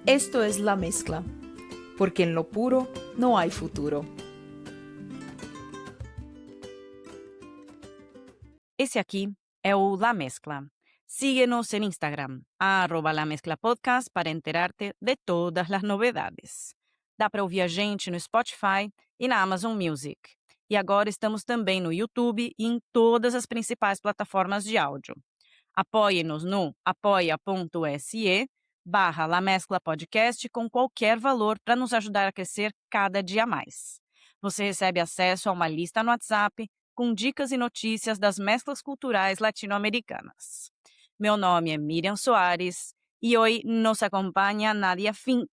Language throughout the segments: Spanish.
Esto es La Mezcla, porque en lo puro no hay futuro. Esse aqui é o La Mezcla. Síguenos en Instagram, @La Mezcla Podcast, para enterarte de todas as novidades. Dá para ouvir a gente no Spotify e na Amazon Music. E agora estamos também no YouTube e em todas as principais plataformas de áudio. Apoie-nos no apoia.se/La Mezcla Podcast com qualquer valor para nos ajudar a crescer cada dia mais. Você recebe acesso a uma lista no WhatsApp com dicas e notícias das mesclas culturais latino-americanas. Meu nome é Miriam Soares e hoje nos acompanha Nadia Fink,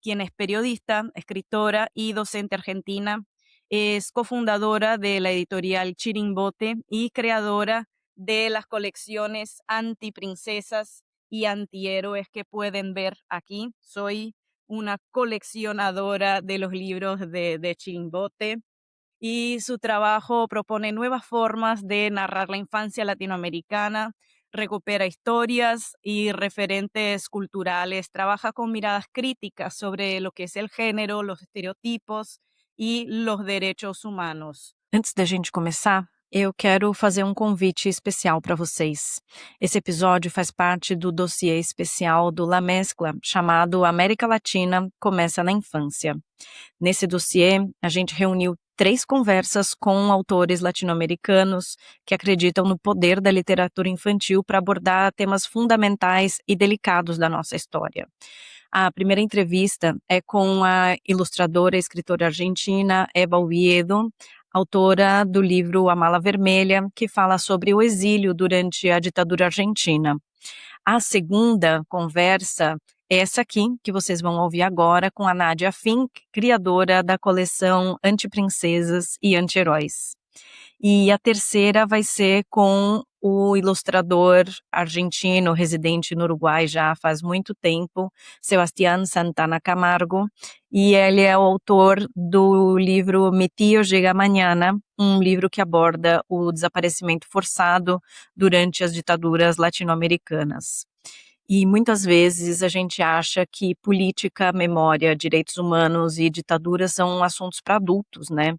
quien es periodista, escritora y docente argentina. Es cofundadora de la editorial Chirimbote y creadora de las colecciones Antiprincesas y Antihéroes que pueden ver aquí. Soy una coleccionadora de los libros de Chirimbote y su trabajo propone nuevas formas de narrar la infancia latinoamericana, recupera historias y referentes culturales, trabaja con miradas críticas sobre lo que es el género, los estereotipos e los derechos humanos. Antes da gente começar, eu quero fazer um convite especial para vocês. Esse episódio faz parte do dossiê especial do La Mezcla, chamado América Latina Começa na Infância. Nesse dossiê, a gente reuniu 3 conversas com autores latino-americanos que acreditam no poder da literatura infantil para abordar temas fundamentais e delicados da nossa história. A primeira entrevista é com a ilustradora e escritora argentina Eva Oviedo, autora do livro A Mala Vermelha, que fala sobre o exílio durante a ditadura argentina. A segunda conversa é essa aqui, que vocês vão ouvir agora, com a Nadia Fink, criadora da coleção Antiprincesas e Anti-Heróis. E a terceira vai ser com o ilustrador argentino, residente no Uruguai já faz muito tempo, Sebastián Santana Camargo, e ele é o autor do livro Mi Tío Llega Mañana, um livro que aborda o desaparecimento forçado durante as ditaduras latino-americanas. E muitas vezes a gente acha que política, memória, direitos humanos e ditadura são assuntos para adultos, né?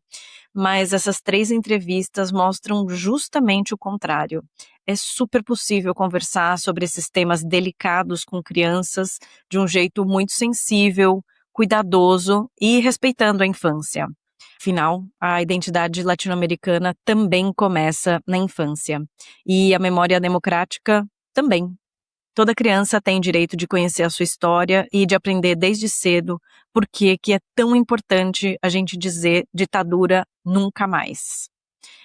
Mas essas 3 entrevistas mostram justamente o contrário. É super possível conversar sobre esses temas delicados com crianças de um jeito muito sensível, cuidadoso e respeitando a infância. Afinal, a identidade latino-americana também começa na infância. E a memória democrática também. Toda criança tem direito de conhecer a sua história e de aprender desde cedo por que é tão importante a gente dizer ditadura nunca mais.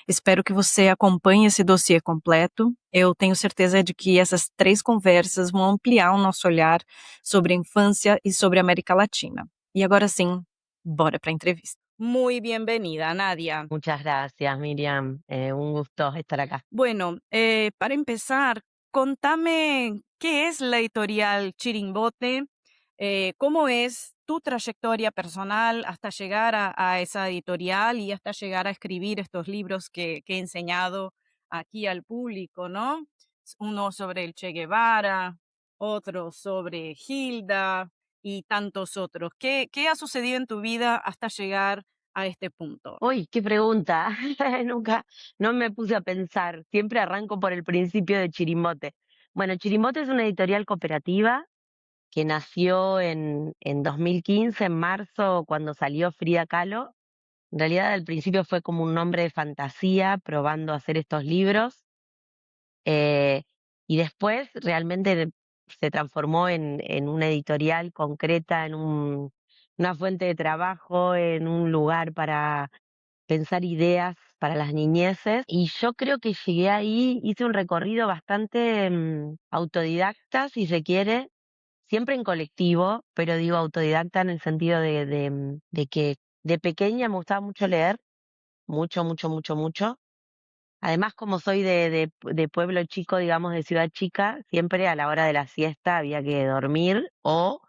Espero que você acompanhe esse dossiê completo. Eu tenho certeza de que essas 3 conversas vão ampliar o nosso olhar sobre a infância e sobre a América Latina. E agora sim, bora para a entrevista. Muy bienvenida, Nadia. Muchas gracias, Miriam. Un gusto estar acá. Bueno, para empezar, contame qué es la editorial Chirimbote, cómo es tu trayectoria personal hasta llegar a esa editorial y hasta llegar a escribir estos libros que he enseñado aquí al público, ¿no? Uno sobre el Che Guevara, otro sobre Hilda y tantos otros. ¿Qué ha sucedido en tu vida hasta llegar a este punto? Uy, qué pregunta. Nunca, no me puse a pensar. Siempre arranco por el principio de Chirimbote. Bueno, Chirimbote es una editorial cooperativa que nació en 2015, en marzo, cuando salió Frida Kahlo. En realidad, al principio fue como un nombre de fantasía, probando a hacer estos libros. eh, y después realmente se transformó en una editorial concreta, una fuente de trabajo, en un lugar para pensar ideas para las niñeces. Y yo creo que llegué ahí, hice un recorrido bastante autodidacta, si se quiere, siempre en colectivo, pero digo autodidacta en el sentido de que de pequeña me gustaba mucho leer, mucho, mucho, mucho, mucho. Además, como soy de pueblo chico, digamos, de ciudad chica, siempre a la hora de la siesta había que dormir o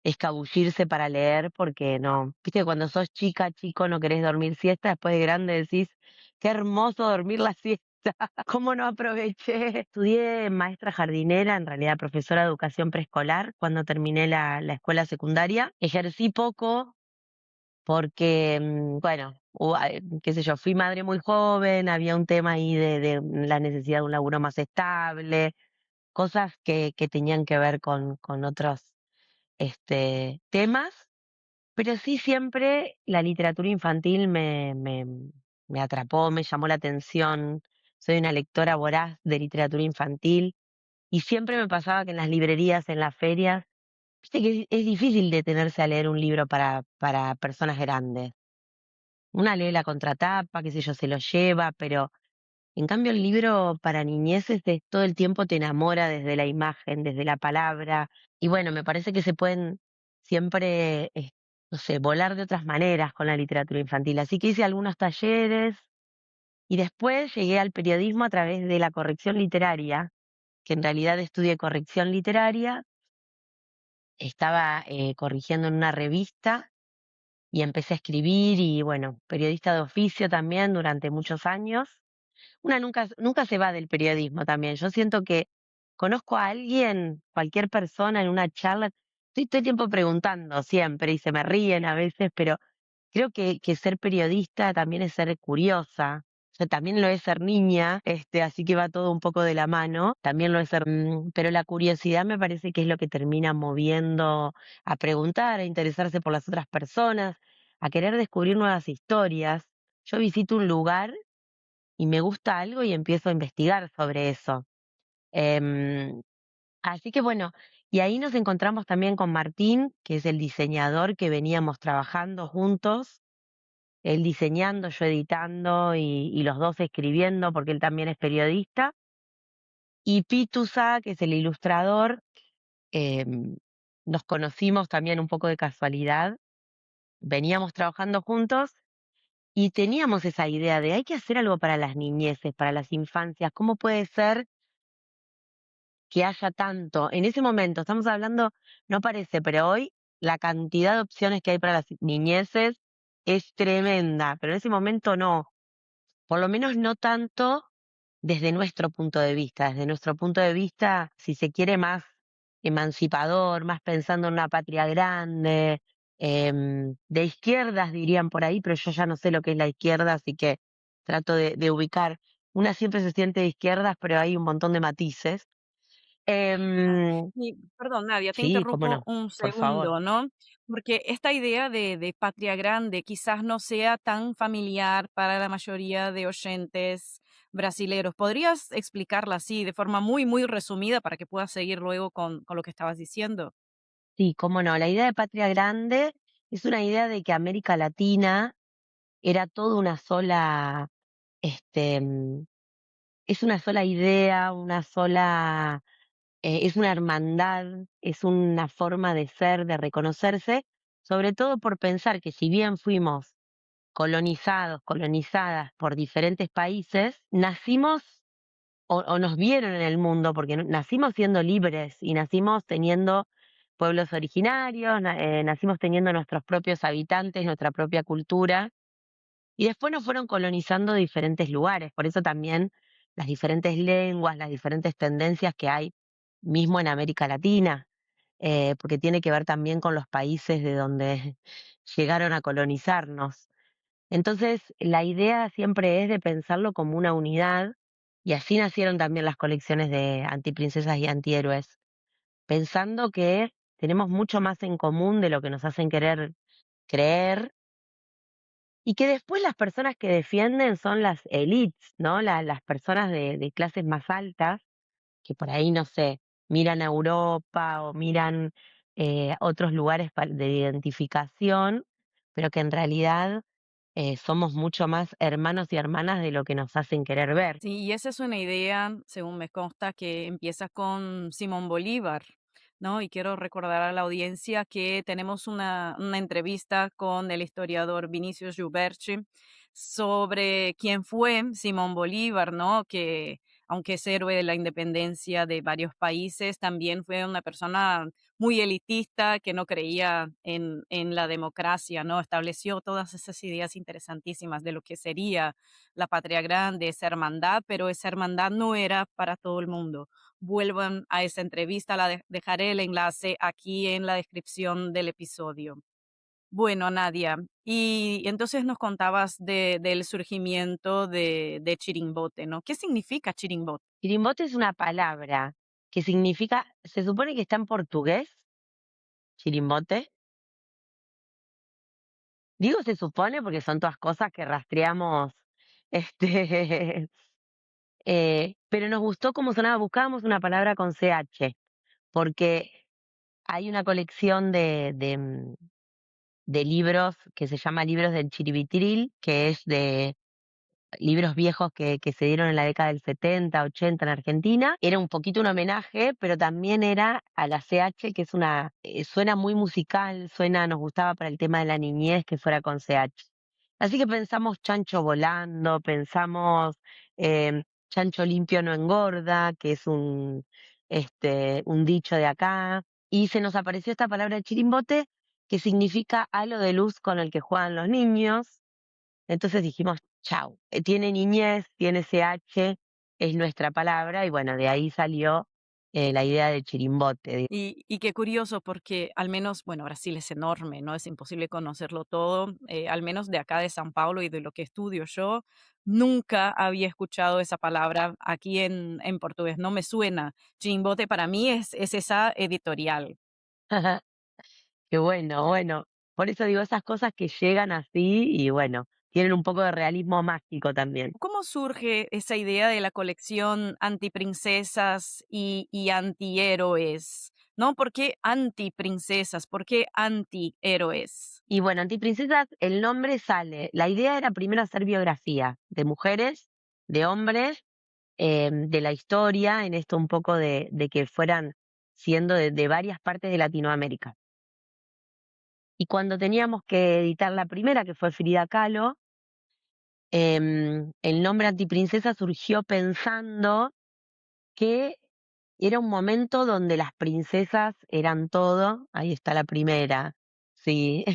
escabullirse para leer, porque no, viste, cuando sos chica, chico, no querés dormir siesta, después de grande decís, qué hermoso dormir la siesta. ¿Cómo no aproveché? Estudié maestra jardinera, en realidad profesora de educación preescolar, cuando terminé la escuela secundaria. Ejercí poco porque, bueno, qué sé yo, fui madre muy joven, había un tema ahí de la necesidad de un laburo más estable, cosas que tenían que ver con otros temas, pero sí siempre la literatura infantil me atrapó, me llamó la atención. Soy una lectora voraz de literatura infantil y siempre me pasaba que en las librerías, en las ferias, viste que es difícil detenerse a leer un libro para personas grandes. Una lee la contratapa, qué sé yo, se lo lleva, pero en cambio el libro para niñeces todo el tiempo te enamora desde la imagen, desde la palabra. Y bueno, me parece que se pueden siempre, no sé, volar de otras maneras con la literatura infantil. Así que hice algunos talleres y después llegué al periodismo a través de la corrección literaria, que en realidad estudié corrección literaria. Estaba corrigiendo en una revista y empecé a escribir y bueno, periodista de oficio también durante muchos años. Una nunca se va del periodismo también. Yo siento que conozco a alguien, cualquier persona en una charla, estoy todo el tiempo preguntando siempre y se me ríen a veces, pero creo que ser periodista también es ser curiosa. O sea, también lo es ser niña, así que va todo un poco de la mano. También lo es ser, pero la curiosidad me parece que es lo que termina moviendo a preguntar, a interesarse por las otras personas, a querer descubrir nuevas historias. Yo visito un lugar y me gusta algo y empiezo a investigar sobre eso. Em, Así que bueno, y ahí nos encontramos también con Martín, que es el diseñador que veníamos trabajando juntos, él diseñando, yo editando y los dos escribiendo, porque él también es periodista. Y Pitusa, que es el ilustrador, em, nos conocimos también un poco de casualidad, veníamos trabajando juntos y teníamos esa idea de hay que hacer algo para las niñeces, para las infancias. ¿Cómo puede ser que haya tanto? En ese momento, estamos hablando, no parece, pero hoy la cantidad de opciones que hay para las niñeces es tremenda, pero en ese momento no, por lo menos no tanto desde nuestro punto de vista, desde nuestro punto de vista, si se quiere, más emancipador, más pensando en una patria grande, de izquierdas dirían por ahí, pero yo ya no sé lo que es la izquierda, así que trato de ubicar. Una siempre se siente de izquierdas, pero hay un montón de matices. Ah, Em, y perdón, Nadia, te sí, cómo interrumpo no, un por favor. segundo, ¿no? Porque esta idea de patria grande quizás no sea tan familiar para la mayoría de oyentes brasileros. ¿Podrías explicarla así, de forma muy, muy resumida, para que puedas seguir luego con lo que estabas diciendo? Sí, cómo no. La idea de patria grande es una idea de que América Latina era toda una sola, este, mm, es una sola idea, es una hermandad, es una forma de ser, de reconocerse, sobre todo por pensar que si bien fuimos colonizados, colonizadas por diferentes países, nacimos o nos vieron en el mundo, porque nacimos siendo libres y nacimos teniendo pueblos originarios, nacimos teniendo nuestros propios habitantes, nuestra propia cultura, y después nos fueron colonizando diferentes lugares, por eso también las diferentes lenguas, las diferentes tendencias que hay mismo en América Latina, porque tiene que ver también con los países de donde llegaron a colonizarnos. Entonces, la idea siempre es de pensarlo como una unidad, y así nacieron también las colecciones de antiprincesas y antihéroes, pensando que tenemos mucho más en común de lo que nos hacen querer creer, y que después las personas que defienden son las elites, ¿no? Las personas de clases más altas, que por ahí, no sé, miran a Europa o miran otros lugares de identificación, pero que en realidad somos mucho más hermanos y hermanas de lo que nos hacen querer ver. Sí, y esa es una idea, según me consta, que empieza con Simón Bolívar, ¿no? Y quiero recordar a la audiencia que tenemos una entrevista con el historiador Vinicius Gilberti sobre quién fue Simón Bolívar, ¿no? Que aunque es héroe de la independencia de varios países, también fue una persona muy elitista, que no creía en la democracia, ¿no? Estableció todas esas ideas interesantísimas de lo que sería la patria grande, esa hermandad, pero esa hermandad no era para todo el mundo. Vuelvan a esa entrevista, dejaré el enlace aquí en la descripción del episodio. Bueno, Nadia, y entonces nos contabas del surgimiento de Chirimbote, ¿no? ¿Qué significa Chirimbote? Chirimbote es una palabra que significa, se supone que está en portugués, chirimbote. Digo se supone porque son todas cosas que rastreamos, este, pero nos gustó cómo sonaba, buscábamos una palabra con CH, porque hay una colección de libros que se llama Libros del Chiribitril, que es de libros viejos que se dieron en la década del 70, 80 en Argentina. Era un poquito un homenaje, pero también era a la CH, que es suena muy musical, nos gustaba para el tema de la niñez que fuera con CH. Así que pensamos chancho volando, pensamos chancho limpio no engorda, que es un dicho de acá, y se nos apareció esta palabra chirimbote, que significa halo de luz con el que juegan los niños. Entonces dijimos, chau, tiene niñez, tiene CH, es nuestra palabra, y bueno, de ahí salió la idea de chirimbote. Y qué curioso porque al menos, bueno, Brasil es enorme, ¿no? Es imposible conocerlo todo, al menos de acá de San Paulo y de lo que estudio yo, nunca había escuchado esa palabra aquí en portugués, no me suena. Chimbote para mí es esa editorial. Qué bueno, bueno. Por eso digo esas cosas que llegan así y bueno, tienen un poco de realismo mágico también. ¿Cómo surge esa idea de la colección antiprincesas y antihéroes? ¿No? ¿Por qué antiprincesas? ¿Por qué antihéroes? Y bueno, Antiprincesas, el nombre sale. La idea era primero hacer biografía de mujeres, de hombres, de la historia, en esto un poco de que fueran siendo de varias partes de Latinoamérica. Y cuando teníamos que editar la primera, que fue Frida Kahlo, el nombre Antiprincesa surgió pensando que era un momento donde las princesas eran todo. Ahí está la primera, sí.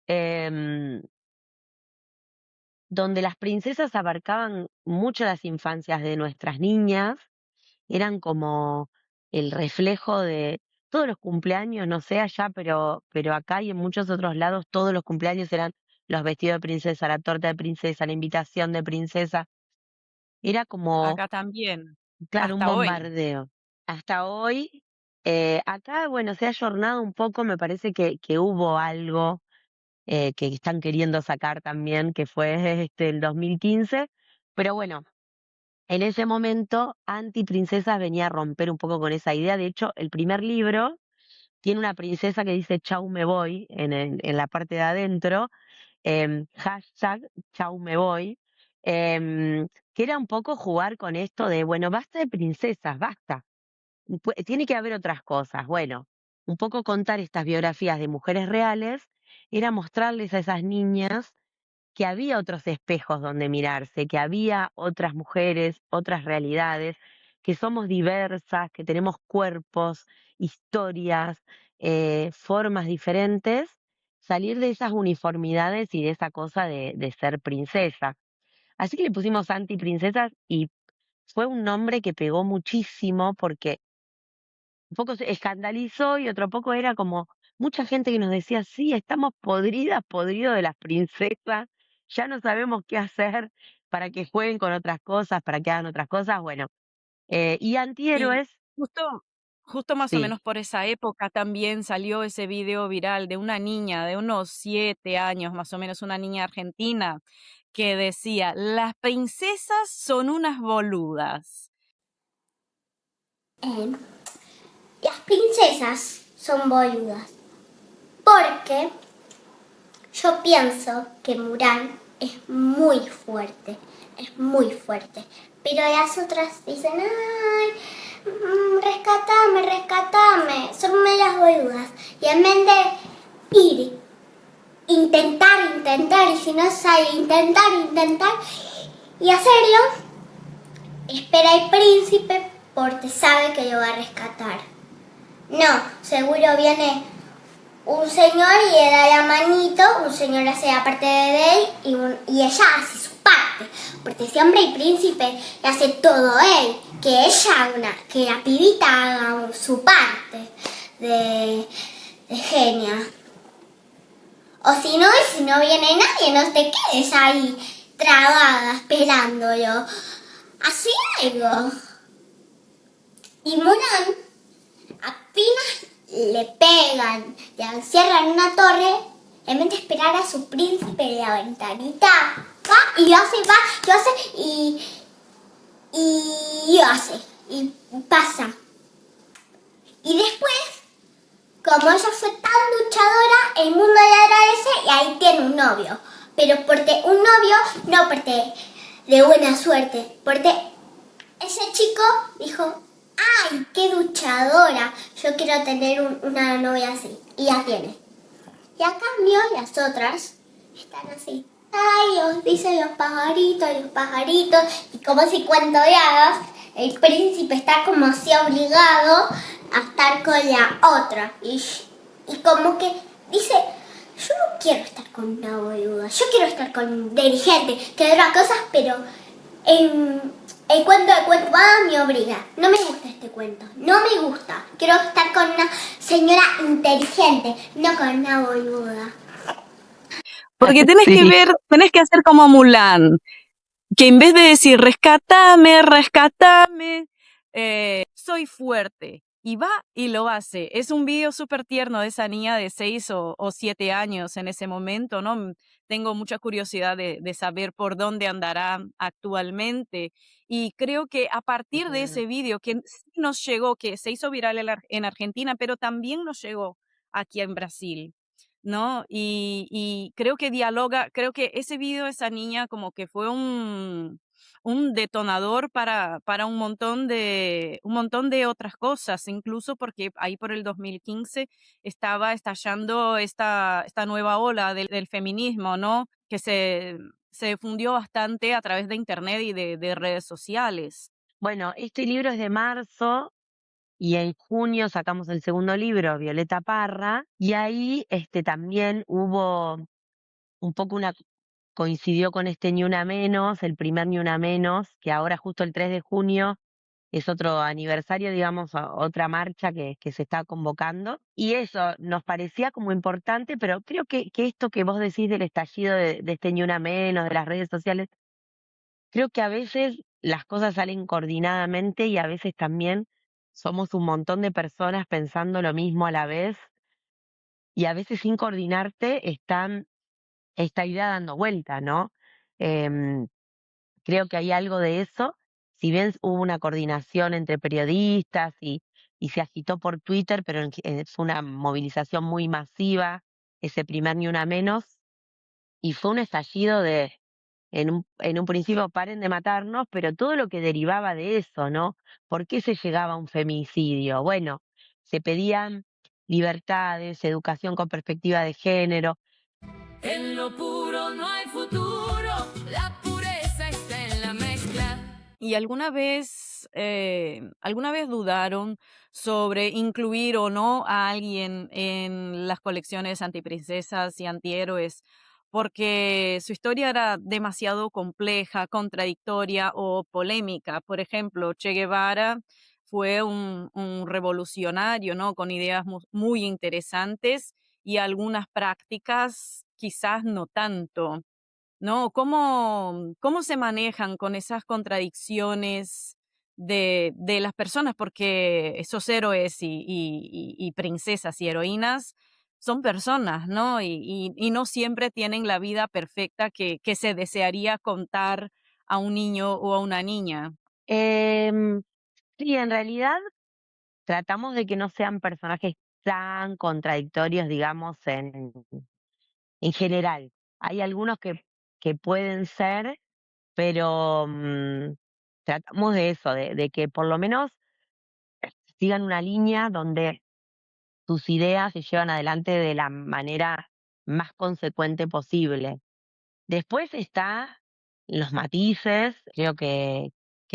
Em, donde las princesas abarcaban mucho las infancias de nuestras niñas, eran como el reflejo de todos los cumpleaños, no sé allá, pero acá y en muchos otros lados, todos los cumpleaños eran los vestidos de princesa, la torta de princesa, la invitación de princesa. Era como, Acá también, claro, un hasta hoy. bombardeo. Hasta hoy, acá, bueno, se ha ayornado un poco, me parece que hubo algo que están queriendo sacar también, que fue el 2015, pero bueno, en ese momento Antiprincesas venía a romper un poco con esa idea. De hecho, el primer libro tiene una princesa que dice chau me voy en la parte de adentro, hashtag chau me voy, que era un poco jugar con esto de, bueno, basta de princesas, basta, tiene que haber otras cosas. Bueno, un poco contar estas biografías de mujeres reales era mostrarles a esas niñas que había otros espejos donde mirarse, que había otras mujeres, otras realidades, que somos diversas, que tenemos cuerpos, historias, formas diferentes, salir de esas uniformidades y de esa cosa de ser princesa. Así que le pusimos antiprincesas y fue un nombre que pegó muchísimo porque un poco se escandalizó y otro poco era como mucha gente que nos decía, sí, estamos podridas, podridos de las princesas, ya no sabemos qué hacer para que jueguen con otras cosas, para que hagan otras cosas. Bueno, y Y antihéroes, justo más o sí. menos por esa época también salió ese video viral de una niña de unos 7 años, más o menos una niña argentina, que decía: "Las princesas son unas boludas". Eh, las princesas son boludas porque yo pienso que Mulan es muy fuerte, pero las otras dicen, ay, rescatame, rescatame, son medias boludas. Y en vez de ir, intentar, y si no sale, intentar, y hacerlo, espera el príncipe porque sabe que lo va a rescatar. No, seguro viene un señor y le da la manito, un señor hace la parte de él y ella hace su parte. Porque siempre el príncipe le hace todo él, que que la pibita haga su parte de genia. O si no viene nadie, no te quedes ahí trabada esperándolo. Así algo. Y Mulan apenas le pegan, le encierran en una torre, en vez de esperar a su príncipe de la ventanita, va y lo hace, y pasa. Y después, como ella fue tan luchadora, el mundo le agradece y ahí tiene un novio. Pero porque un novio, no porque de buena suerte, porque ese chico dijo, ¡ay, qué luchadora! Yo quiero tener una novia así. Y ya tiene. Y a cambio, las otras están así. ¡Ay, os dicen los pajaritos! Y como si cuento de hadas, el príncipe está como así obligado a estar con la otra. Y como que dice, yo no quiero estar con una boluda. Yo quiero estar con un dirigente que haga cosas, pero el cuento de cuento me obliga. No me gusta este cuento. No me gusta. Quiero estar con una señora inteligente, no con una boluda. Porque tenés Sí. que ver, tenés que hacer como Mulan, que en vez de decir rescátame, soy fuerte. Y va y lo hace. Es un video súper tierno de esa niña de 6 o 7 años en ese momento, ¿no? Tengo mucha curiosidad de saber por dónde andará actualmente. Y creo que a partir de ese video que sí nos llegó, que se hizo viral en Argentina, pero también nos llegó aquí en Brasil, ¿no? Y creo que dialoga, creo que ese video de esa niña como que fue un detonador para un montón de otras cosas, incluso porque ahí por el 2015 estaba estallando esta nueva ola del feminismo, ¿no? Que se difundió bastante a través de internet y de redes sociales. Bueno, este libro es de marzo y en junio sacamos el segundo libro, Violeta Parra, y ahí también hubo un poco coincidió con este Ni Una Menos, el primer Ni Una Menos, que ahora justo el 3 de junio es otro aniversario, digamos, otra marcha que se está convocando. Y eso nos parecía como importante, pero creo que esto que vos decís del estallido de este Ni Una Menos, de las redes sociales, creo que a veces las cosas salen coordinadamente y a veces también somos un montón de personas pensando lo mismo a la vez y a veces sin coordinarte están esta idea dando vuelta, ¿no? Em, Creo que hay algo de eso. Si bien hubo una coordinación entre periodistas y se agitó por Twitter, pero fue una movilización muy masiva, ese primer Ni Una Menos, y fue un estallido en un principio paren de matarnos, pero todo lo que derivaba de eso, ¿no? ¿Por qué se llegaba a un feminicidio? Bueno, se pedían libertades, educación con perspectiva de género. En lo puro no hay futuro, la pureza está en la mezcla. ¿Y alguna vez dudaron sobre incluir o no a alguien en las colecciones antiprincesas y antihéroes? Porque su historia era demasiado compleja, contradictoria o polémica. Por ejemplo, Che Guevara fue un revolucionario, ¿no? Con ideas muy interesantes y algunas prácticas quizás no tanto. ¿No? ¿Cómo se manejan con esas contradicciones de las personas? Porque esos héroes y princesas y heroínas son personas, ¿no? Y no siempre tienen la vida perfecta que se desearía contar a un niño o a una niña. Em, sí, en realidad tratamos de que no sean personajes tan contradictorios, digamos, en general. Hay algunos que pueden ser, pero tratamos de eso, de que por lo menos sigan una línea donde sus ideas se llevan adelante de la manera más consecuente posible. Después está los matices, creo que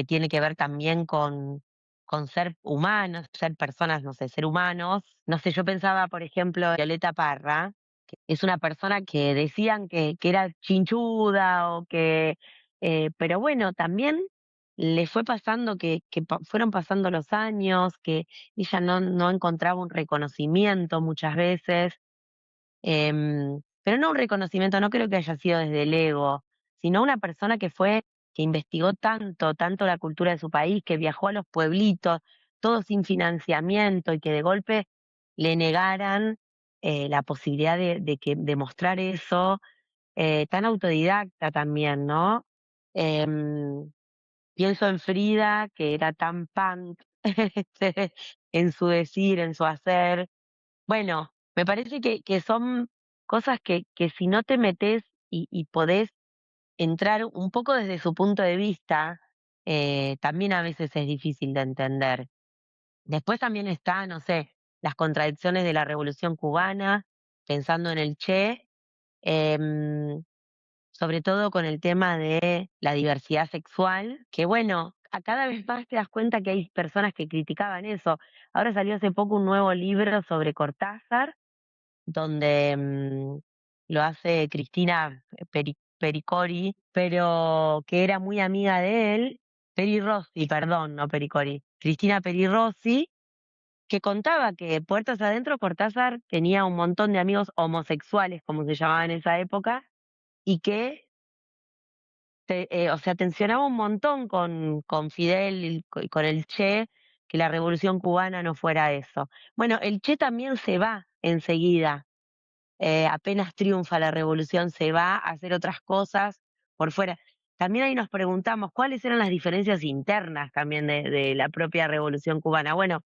tiene que ver también con con ser humanos, ser personas, no sé, ser humanos. No sé, yo pensaba, por ejemplo, Violeta Parra, que es una persona que decían que era chinchuda o que, pero bueno, también le fue pasando que fueron pasando los años, que ella no encontraba un reconocimiento muchas veces. Pero no un reconocimiento, no creo que haya sido desde el ego, sino una persona que investigó tanto la cultura de su país, que viajó a los pueblitos, todo sin financiamiento, y que de golpe le negaran la posibilidad de mostrar eso, tan autodidacta también, ¿no? Em, Pienso en Frida, que era tan punk en su decir, en su hacer. Bueno, me parece que son cosas que si no te metes y podés entrar un poco desde su punto de vista, también a veces es difícil de entender. Después también está, no sé, las contradicciones de la Revolución Cubana, pensando en el Che, em, sobre todo con el tema de la diversidad sexual, que bueno, a cada vez más te das cuenta que hay personas que criticaban eso. Ahora salió hace poco un nuevo libro sobre Cortázar, donde lo hace Cristina Pericori, pero que era muy amiga de él, Peri Rossi, perdón, no Pericori, Cristina Peri Rossi, que contaba que puertas adentro Cortázar tenía un montón de amigos homosexuales, como se llamaba en esa época, y que o sea, tensionaba un montón con Fidel y con el Che, que la Revolución Cubana no fuera eso. Bueno, el Che también se va enseguida, apenas triunfa la revolución, se va a hacer otras cosas por fuera. También ahí nos preguntamos cuáles eran las diferencias internas también de la propia revolución cubana. Bueno,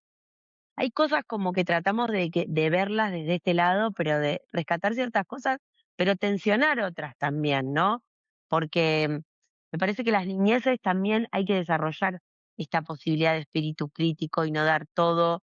hay cosas como que tratamos de verlas desde este lado, pero de rescatar ciertas cosas, pero tensionar otras también, ¿no? Porque me parece que las niñeces también hay que desarrollar esta posibilidad de espíritu crítico y no dar todo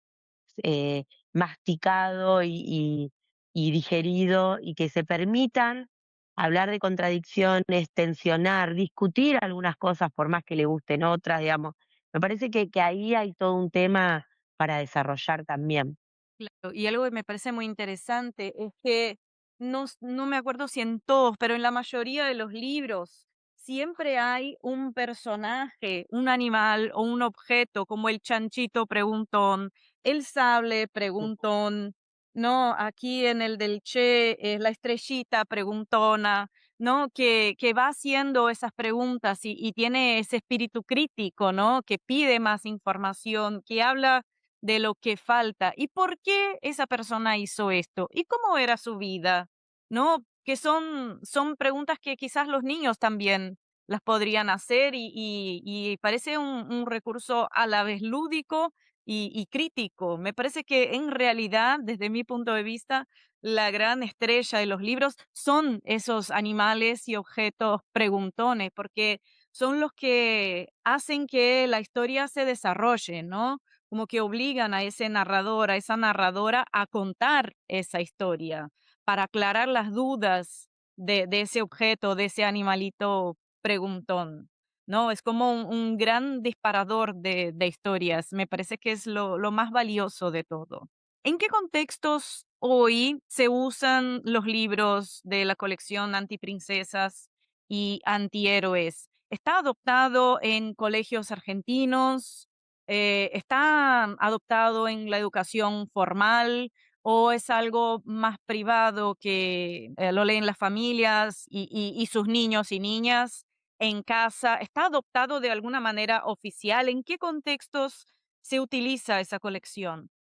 eh, masticado y digerido, y que se permitan hablar de contradicciones, tensionar, discutir algunas cosas por más que le gusten otras, digamos. Me parece que ahí hay todo un tema para desarrollar también. Claro, y algo que me parece muy interesante es que no me acuerdo si en todos, pero en la mayoría de los libros siempre hay un personaje, un animal o un objeto, como el chanchito preguntón, el sable preguntón, ¿no? Aquí en el del Che, la estrellita preguntona, ¿no? Que va haciendo esas preguntas y tiene ese espíritu crítico, ¿no? Que pide más información, que habla de lo que falta y por qué esa persona hizo esto y cómo era su vida, ¿no? Que son preguntas que quizás los niños también las podrían hacer y parece un recurso a la vez lúdico y crítico. Me parece que en realidad, desde mi punto de vista, la gran estrella de los libros son esos animales y objetos preguntones, porque son los que hacen que la historia se desarrolle, ¿no? Como que obligan a ese narrador, a esa narradora a contar esa historia para aclarar las dudas de ese objeto, de ese animalito preguntón, ¿no? Es como un gran disparador de historias. Me parece que es lo más valioso de todo. ¿En qué contextos hoy se usan los libros de la colección Antiprincesas y Antihéroes? ¿Está adoptado en colegios argentinos? ¿Está adoptado en la educación formal o es algo más privado que lo leen las familias y sus niños y niñas en casa? ¿Está adoptado de alguna manera oficial? ¿En qué contextos se utiliza esa colección?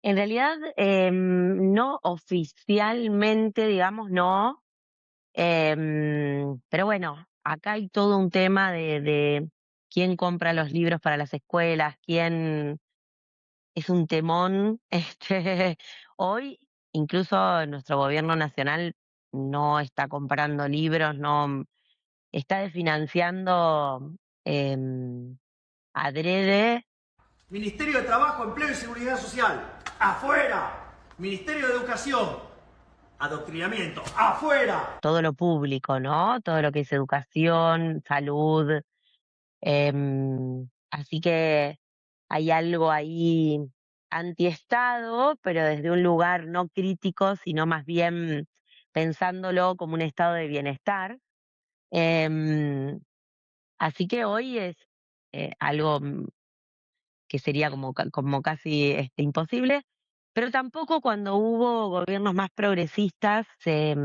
En realidad, no oficialmente, digamos, no. Pero bueno, acá hay todo un tema de quién compra los libros para las escuelas, quién es un temón. Hoy, incluso nuestro gobierno nacional no está comprando libros, no está desfinanciando em, adrede Ministerio de Trabajo, Empleo y Seguridad Social, afuera. Ministerio de Educación, adoctrinamiento, afuera. todo lo público, ¿no? Todo lo que es educación, salud. Así que hay algo ahí antiestado, pero desde un lugar no crítico, sino más bien pensándolo como un estado de bienestar. Em, Así que hoy es algo que sería como casi imposible, pero tampoco cuando hubo gobiernos más progresistas se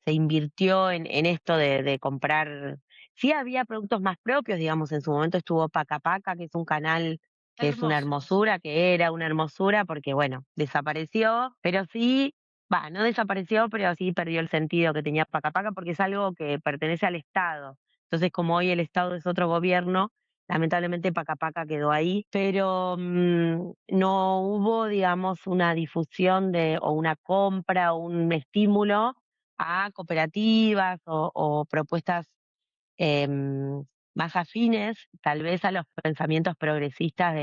invirtió en esto de comprar. Sí había productos más propios, digamos, en su momento estuvo Paca Paca, que es un canal que es una Hermoso. hermosura, que era una hermosura porque, bueno, desapareció, pero sí, va, no desapareció, pero sí perdió el sentido que tenía Paca Paca porque es algo que pertenece al Estado. Entonces, como hoy el Estado es otro gobierno, lamentablemente Paca Paca quedó ahí, pero no hubo, digamos, una difusión o una compra o un estímulo a cooperativas o propuestas más afines, tal vez a los pensamientos progresistas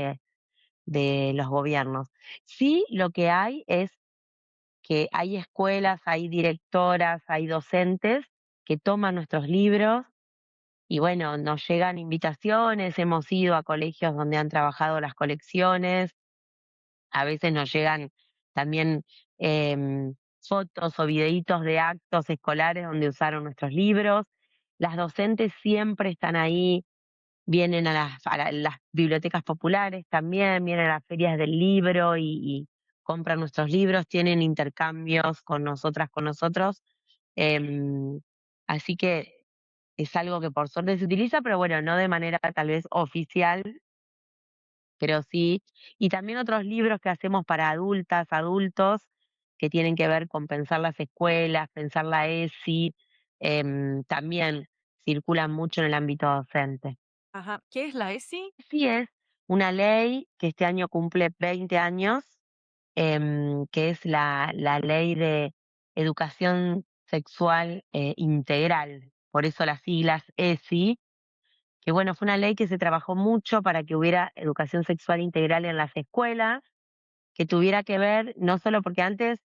de los gobiernos. Sí, lo que hay es que hay escuelas, hay directoras, hay docentes que toman nuestros libros y bueno, nos llegan invitaciones, hemos ido a colegios donde han trabajado las colecciones, a veces nos llegan también fotos o videitos de actos escolares donde usaron nuestros libros. Las docentes siempre están ahí, vienen las bibliotecas populares también, vienen a las ferias del libro y compran nuestros libros, tienen intercambios con nosotras, con nosotros. em, Así que es algo que por suerte se utiliza, pero bueno, no de manera tal vez oficial, pero sí. Y también otros libros que hacemos para adultas, adultos, que tienen que ver con pensar las escuelas, pensar la ESI, también circulan mucho en el ámbito docente. Ajá. ¿Qué es la ESI? Sí es una ley que este año cumple 20 años, que es la ley de educación sexual integral, por eso las siglas ESI, que bueno, fue una ley que se trabajó mucho para que hubiera educación sexual integral en las escuelas, que tuviera que ver, no solo porque antes,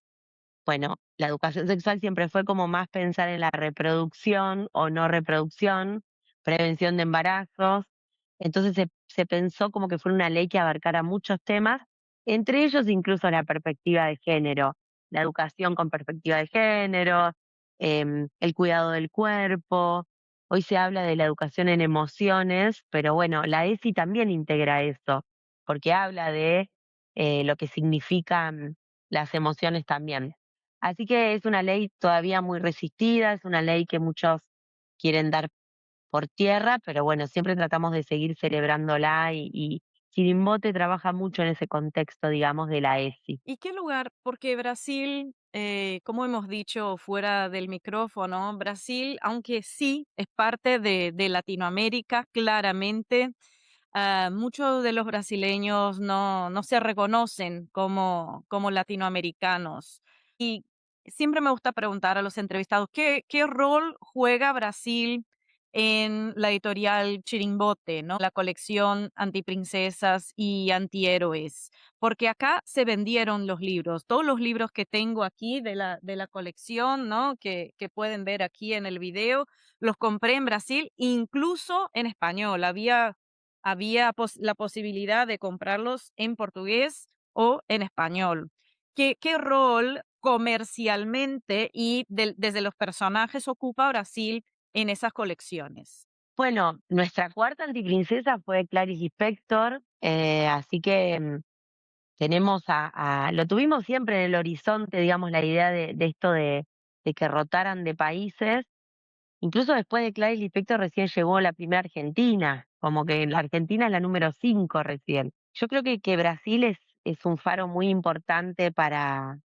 bueno, la educación sexual siempre fue como más pensar en la reproducción o no reproducción, prevención de embarazos. Entonces se pensó como que fuera una ley que abarcara muchos temas, entre ellos incluso la perspectiva de género, la educación con perspectiva de género, el cuidado del cuerpo. Hoy se habla de la educación en emociones, pero bueno, la ESI también integra eso, porque habla de lo que significan las emociones también. Así que es una ley todavía muy resistida, es una ley que muchos quieren dar por tierra, pero bueno, siempre tratamos de seguir celebrándola y Chirimbote trabaja mucho en ese contexto, digamos, de la ESI. ¿Y qué lugar? Porque Brasil, como hemos dicho fuera del micrófono, Brasil, aunque sí es parte de Latinoamérica, claramente, muchos de los brasileños no se reconocen como latinoamericanos. Y siempre me gusta preguntar a los entrevistados, ¿qué rol juega Brasil en la editorial Chirimbote, ¿no? La colección antiprincesas y antihéroes? Porque acá se vendieron los libros, todos los libros que tengo aquí de la colección, ¿no? Que pueden ver aquí en el video, los compré en Brasil, incluso en español. Había la posibilidad de comprarlos en portugués o en español. ¿Qué rol comercialmente y desde los personajes ocupa Brasil en esas colecciones? Bueno, nuestra cuarta antiprincesa fue Clarice Lispector, así que tenemos lo tuvimos siempre en el horizonte, digamos, la idea de esto de que rotaran de países. Incluso después de Clarice Lispector recién llegó la primera Argentina, como que la Argentina es la número 5 recién. Yo creo que Brasil es un faro muy importante para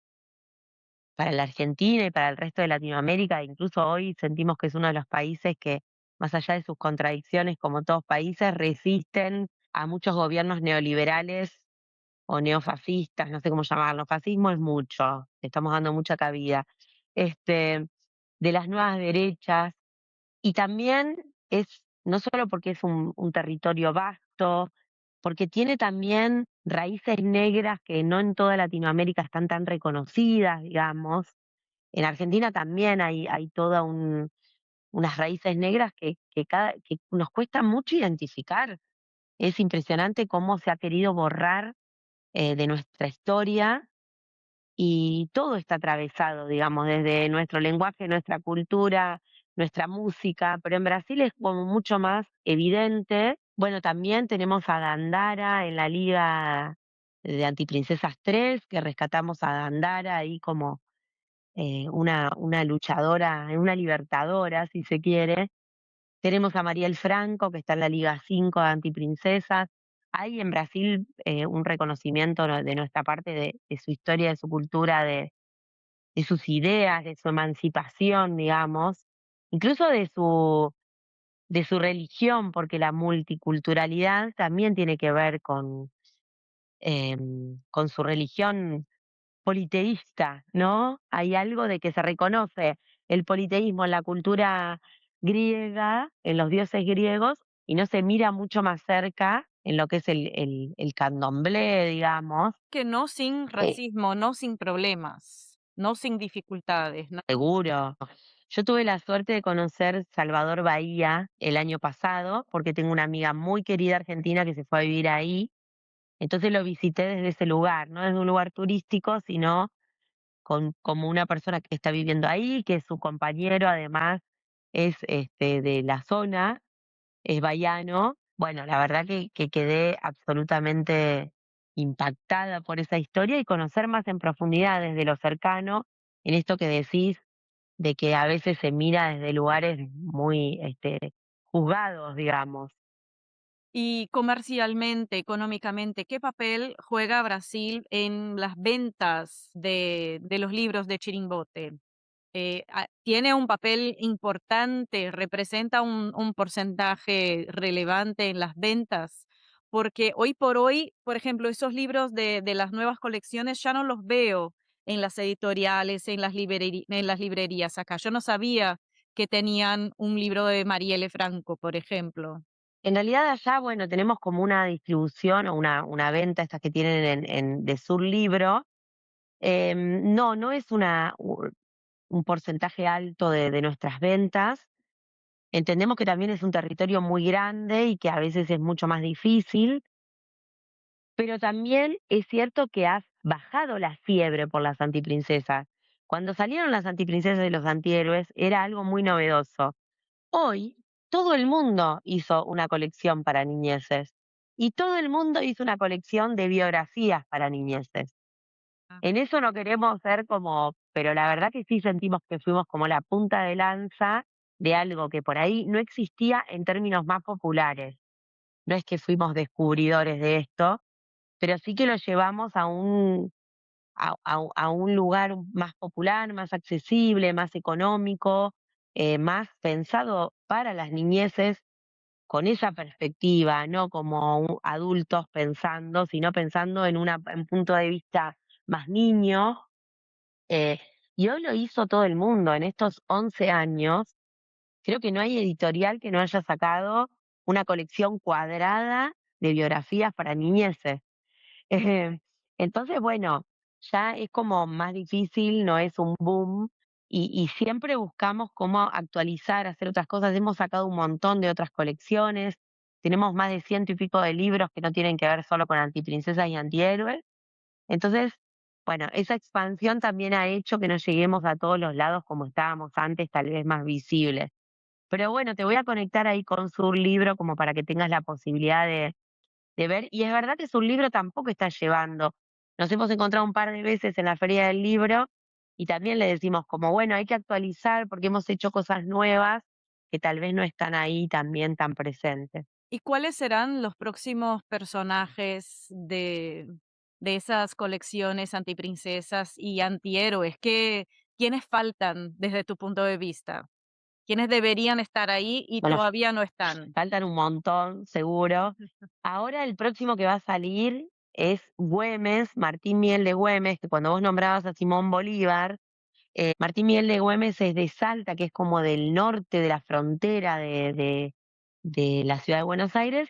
la Argentina y para el resto de Latinoamérica. Incluso hoy sentimos que es uno de los países que, más allá de sus contradicciones, como todos países, resisten a muchos gobiernos neoliberales o neofascistas, no sé cómo llamarlo. Fascismo es mucho, le estamos dando mucha cabida. Este, de las nuevas derechas. Y también es, no solo porque es un territorio vasto, porque tiene también raíces negras que no en toda Latinoamérica están tan reconocidas, digamos. En Argentina también hay toda unas raíces negras que nos cuesta mucho identificar. Es impresionante cómo se ha querido borrar de nuestra historia y todo está atravesado, digamos, desde nuestro lenguaje, nuestra cultura, nuestra música, pero en Brasil es como mucho más evidente. Bueno, también tenemos a Dandara en la Liga de Antiprincesas 3, que rescatamos a Dandara ahí como una luchadora, una libertadora, si se quiere. Tenemos a Mariel Franco, que está en la Liga 5 de Antiprincesas. Hay en Brasil un reconocimiento de nuestra parte de su historia, de su cultura, de sus ideas, de su emancipación, digamos, incluso de su religión, porque la multiculturalidad también tiene que ver con su religión politeísta, ¿no? Hay algo de que se reconoce el politeísmo en la cultura griega, en los dioses griegos, y no se mira mucho más cerca en lo que es el candomblé, digamos. Que no sin Eh, racismo, no sin problemas, no sin dificultades, ¿no? Seguro. Yo tuve la suerte de conocer Salvador Bahía el año pasado, porque tengo una amiga muy querida argentina que se fue a vivir ahí. Entonces lo visité desde ese lugar, no desde un lugar turístico, sino como una persona que está viviendo ahí, que su compañero además es de la zona, es baiano. Bueno, la verdad que quedé absolutamente impactada por esa historia y conocer más en profundidad desde lo cercano, en esto que decís, de que a veces se mira desde lugares muy juzgados, digamos. Y comercialmente, económicamente, ¿qué papel juega Brasil en las ventas de los libros de Chirimbote? ¿Tiene un papel importante, representa un porcentaje relevante en las ventas? Porque hoy por hoy, por ejemplo, esos libros de las nuevas colecciones ya no los veo en las editoriales, en las librerías acá. Yo no sabía que tenían un libro de Marielle Franco, por ejemplo. En realidad allá, bueno, tenemos como una distribución o una venta, estas que tienen de Sur Libro. No, no es un porcentaje alto de nuestras ventas. Entendemos que también es un territorio muy grande y que a veces es mucho más difícil, pero también es cierto que has bajado la fiebre por las antiprincesas. Cuando salieron las antiprincesas y los antihéroes era algo muy novedoso. Hoy todo el mundo hizo una colección para niñeces y todo el mundo hizo una colección de biografías para niñeces. Ah. En eso no queremos ser como, pero la verdad que sí sentimos que fuimos como la punta de lanza de algo que por ahí no existía en términos más populares. No es que fuimos descubridores de esto, pero sí que lo llevamos a un lugar más popular, más accesible, más económico, más pensado para las niñeces con esa perspectiva, no como adultos pensando, sino pensando en un punto de vista más niño. eh, y hoy lo hizo todo el mundo. En estos 11 años, creo que no hay editorial que no haya sacado una colección cuadrada de biografías para niñeces. Eh, entonces, bueno, ya es como más difícil, no es un boom, y siempre buscamos cómo actualizar, hacer otras cosas. Hemos sacado un montón de otras colecciones, tenemos más de ciento y pico de libros que no tienen que ver solo con antiprincesas y antihéroes. Entonces, bueno, esa expansión también ha hecho que no lleguemos a todos los lados como estábamos antes, tal vez más visibles. Pero bueno, te voy a conectar ahí con su libro como para que tengas la posibilidad de ver. Y es verdad que su libro tampoco está llevando. Nos hemos encontrado un par de veces en la feria del libro y también le decimos como, bueno, hay que actualizar porque hemos hecho cosas nuevas que tal vez no están ahí también tan presentes. ¿Y cuáles serán los próximos personajes de esas colecciones antiprincesas y antihéroes? ¿Quiénes faltan desde tu punto de vista? ¿Quiénes deberían estar ahí y Bueno, todavía no están? faltan un montón, seguro. Ahora el próximo que va a salir es Güemes, Martín Miel de Güemes, que cuando vos nombrabas a Simón Bolívar, Martín Miel de Güemes es de Salta, que es como del norte de la frontera de la ciudad de Buenos Aires,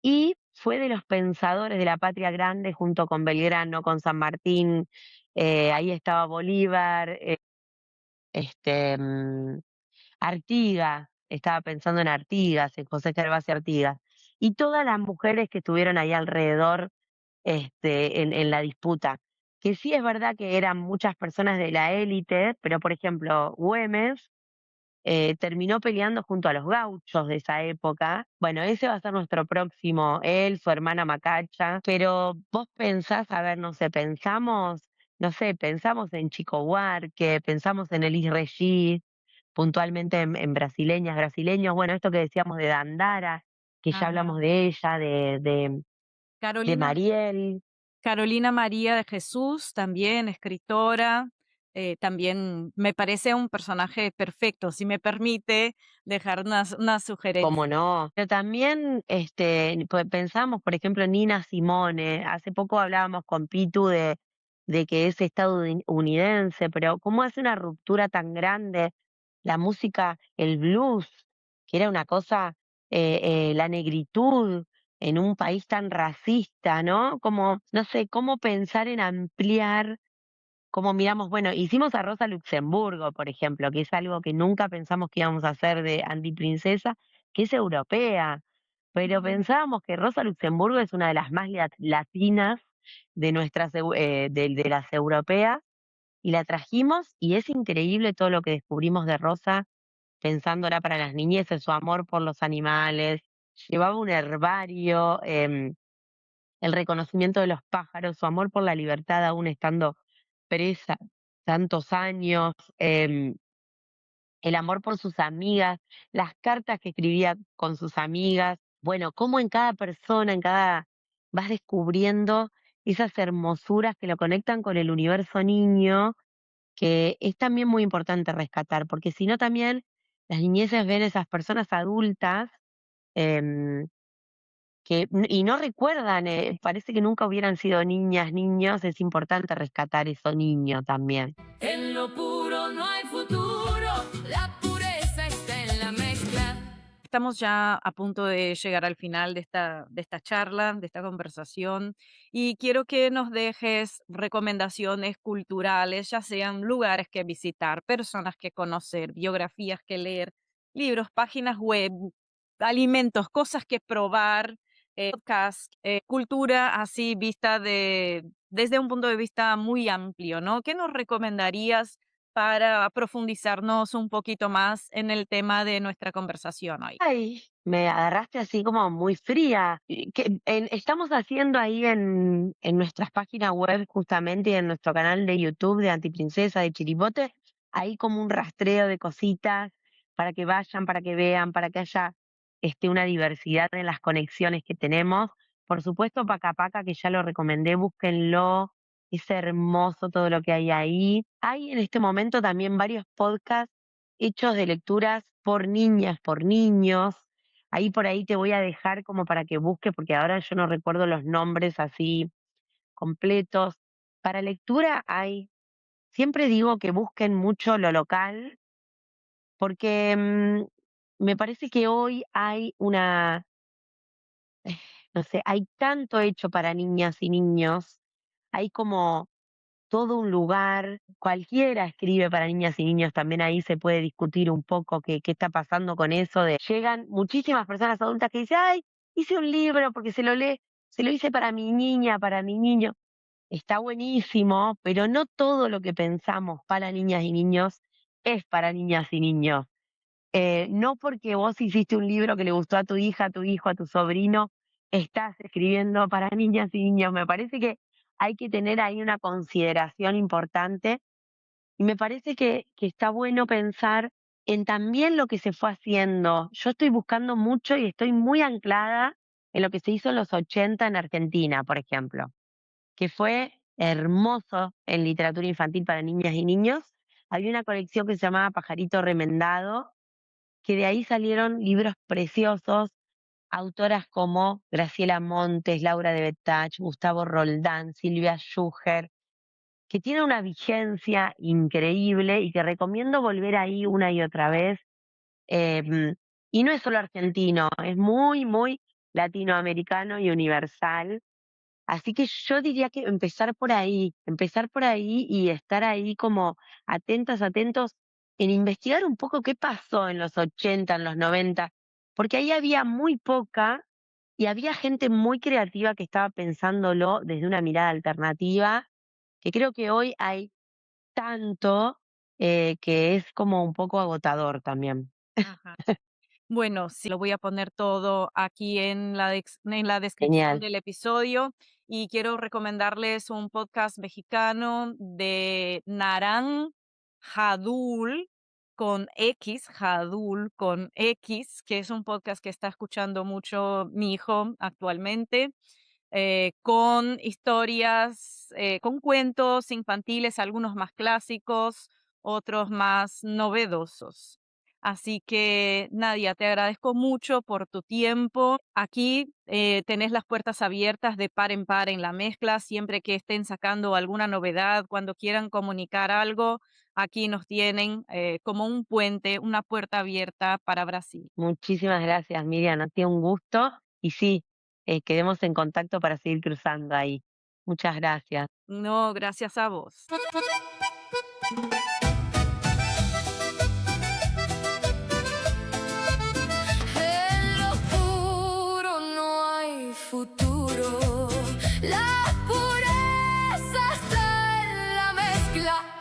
y fue de los pensadores de la patria grande junto con Belgrano, con San Martín. Ahí estaba Bolívar, este, mm, Artigas, estaba pensando en Artigas, en José Gervasio Artigas. y todas las mujeres que estuvieron ahí alrededor en la disputa. Que sí es verdad que eran muchas personas de la élite, pero por ejemplo, Güemes terminó peleando junto a los gauchos de esa época. Bueno, ese va a ser nuestro próximo, él, su hermana Macacha. Pero vos pensás, a ver, no sé, pensamos en Chico Buarque, pensamos en Elis Regis, puntualmente en brasileñas, brasileños. Bueno, esto que decíamos de Dandara, que ya Ajá. hablamos de ella, de Carolina Mariel. Carolina María de Jesús, también escritora, también me parece un personaje perfecto, si me permite dejar una ¿Cómo sugerencia. no? Pero también pensamos, por ejemplo, en Nina Simone. Hace poco hablábamos con Pitu de que es estadounidense, pero ¿cómo hace una ruptura tan grande la música, el blues, que era una cosa, la negritud en un país tan racista, ¿no? Como, no sé, cómo pensar en ampliar cómo miramos, bueno, hicimos a Rosa Luxemburgo, por ejemplo, que es algo que nunca pensamos que íbamos a hacer de antiprincesa, que es europea, pero pensábamos que Rosa Luxemburgo es una de las más latinas de de las europeas, y la trajimos, y es increíble todo lo que descubrimos de Rosa, pensándola para las niñeces, su amor por los animales, llevaba un herbario, el reconocimiento de los pájaros, su amor por la libertad aún estando presa tantos años, el amor por sus amigas, las cartas que escribía con sus amigas. Bueno, cómo en cada persona, vas descubriendo esas hermosuras que lo conectan con el universo niño, que es también muy importante rescatar, porque si no también las niñeces ven esas personas adultas, em, y no recuerdan, parece que nunca hubieran sido niñas, niños. Es importante rescatar eso niño también. En lo puro no hay futuro, la pureza está en la mezcla. Estamos ya a punto de llegar al final de esta charla, de esta conversación, y quiero que nos dejes recomendaciones culturales, ya sean lugares que visitar, personas que conocer, biografías que leer, libros, páginas web, alimentos, cosas que probar, podcast, cultura así vista desde un punto de vista muy amplio, ¿no? ¿Qué nos recomendarías para profundizarnos un poquito más en el tema de nuestra conversación hoy? Ay, me agarraste así como muy fría. Estamos haciendo ahí en nuestras páginas web justamente y en nuestro canal de YouTube de Antiprincesa de Chiribote, ahí como un rastreo de cositas para que vayan, para que vean, para que haya una diversidad en las conexiones que tenemos. Por supuesto, Paca Paca, que ya lo recomendé, búsquenlo. Es hermoso todo lo que hay ahí. Hay en este momento también varios podcasts hechos de lecturas por niñas, por niños. Ahí por ahí te voy a dejar como para que busques, porque ahora yo no recuerdo los nombres así completos. Para lectura siempre digo que busquen mucho lo local, porque me parece que hoy hay no sé, hay tanto hecho para niñas y niños, hay como todo un lugar, cualquiera escribe para niñas y niños, también ahí se puede discutir un poco qué está pasando con eso de llegan muchísimas personas adultas que dicen, ay, hice un libro porque se lo hice para mi niña, para mi niño. Está buenísimo, pero no todo lo que pensamos para niñas y niños es para niñas y niños. No porque vos hiciste un libro que le gustó a tu hija, a tu hijo, a tu sobrino, estás escribiendo para niñas y niños. Me parece que hay que tener ahí una consideración importante, y me parece que está bueno pensar en también lo que se fue haciendo. Yo estoy buscando mucho y estoy muy anclada en lo que se hizo en los 80 en Argentina, por ejemplo, que fue hermoso en literatura infantil para niñas y niños. Había una colección que se llamaba Pajarito Remendado, que de ahí salieron libros preciosos, autoras como Graciela Montes, Laura de Betach, Gustavo Roldán, Silvia Schuher, que tienen una vigencia increíble y que recomiendo volver ahí una y otra vez. Y no es solo argentino, es muy, muy latinoamericano y universal. Así que yo diría que empezar por ahí y estar ahí como atentas, atentos en investigar un poco qué pasó en los 80, en los 90, porque ahí había muy poca. Y había gente muy creativa que estaba pensándolo desde una mirada alternativa, que creo que hoy hay tanto que es como un poco agotador también. Ajá. Bueno, sí, lo voy a poner todo aquí en la descripción Genial. del episodio y quiero recomendarles un podcast mexicano de Naran Jadul Jadul con X, que es un podcast que está escuchando mucho mi hijo actualmente, con historias, con cuentos infantiles, algunos más clásicos, otros más novedosos. Así que, Nadia, te agradezco mucho por tu tiempo. Aquí tenés las puertas abiertas de par en par en la mezcla, siempre que estén sacando alguna novedad, cuando quieran comunicar algo, aquí nos tienen como un puente, una puerta abierta para Brasil. Muchísimas gracias, Miriam. Ha sido un gusto. Y sí, quedemos en contacto para seguir cruzando ahí. Muchas gracias. No, gracias a vos. En lo puro no hay futuro. La pureza está en la mezcla.